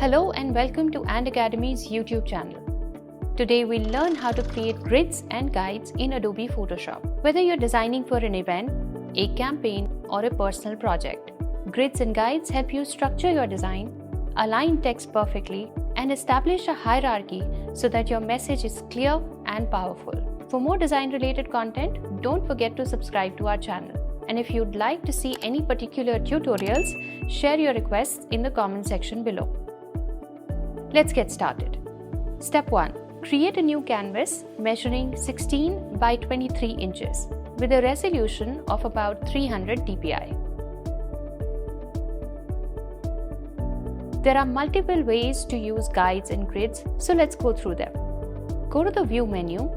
Hello and welcome to ANDAcademy's YouTube channel. Today we'll learn how to create grids and guides in Adobe Photoshop. Whether you're designing for an event, a campaign, or a personal project, grids and guides help you structure your design, align text perfectly, and establish a hierarchy so that your message is clear and powerful. For more design-related content, don't forget to subscribe to our channel. And if you'd like to see any particular tutorials, share your requests in the comment section below. Let's get started. Step 1. Create a new canvas measuring 16 by 23 inches with a resolution of about 300 dpi. There are multiple ways to use guides and grids, so let's go through them. Go to the View menu,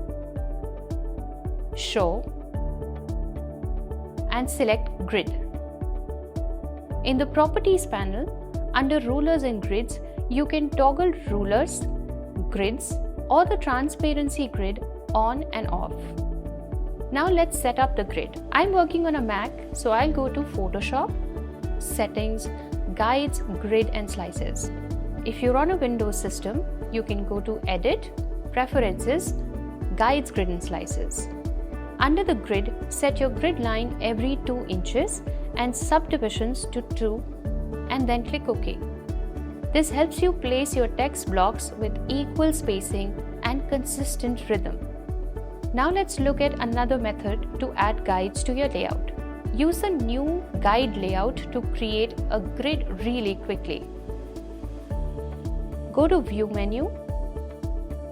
Show, and select Grid. In the Properties panel, under Rulers and Grids, you can toggle rulers, grids, or the transparency grid on and off. Now let's set up the grid. I'm working on a Mac, so I'll go to Photoshop, Settings, Guides, Grid and Slices. If you're on a Windows system, you can go to Edit, Preferences, Guides, Grid and Slices. Under the grid, set your grid line every 2 inches and subdivisions to 2 and then click OK. This helps you place your text blocks with equal spacing and consistent rhythm. Now let's look at another method to add guides to your layout. Use a new guide layout to create a grid really quickly. Go to View menu,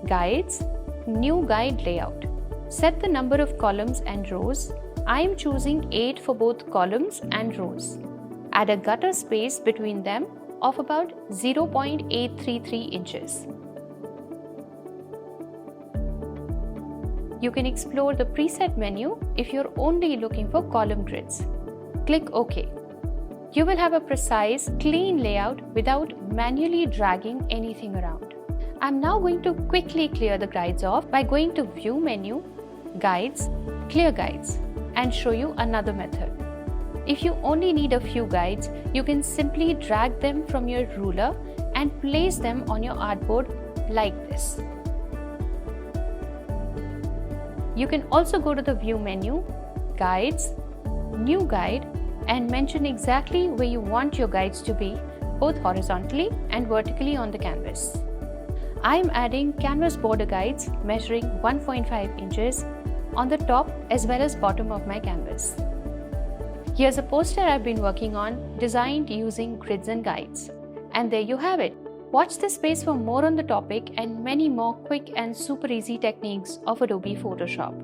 Guides, New Guide Layout. Set the number of columns and rows. I am choosing 8 for both columns and rows. Add a gutter space between them of about 0.833 inches. You can explore the preset menu if you're only looking for column grids. Click OK. You will have a precise, clean layout without manually dragging anything around. I'm now going to quickly clear the guides off by going to View menu, Guides, Clear Guides, and show you another method. If you only need a few guides, you can simply drag them from your ruler and place them on your artboard like this. You can also go to the View menu, Guides, New Guide, and mention exactly where you want your guides to be, both horizontally and vertically on the canvas. I am adding canvas border guides measuring 1.5 inches on the top as well as bottom of my canvas. Here's a poster I've been working on, designed using grids and guides. And there you have it. Watch this space for more on the topic and many more quick and super easy techniques of Adobe Photoshop.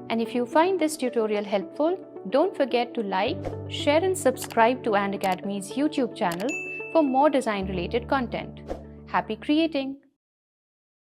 And if you find this tutorial helpful, don't forget to like, share and subscribe to ANDAcademy's YouTube channel for more design related content. Happy creating!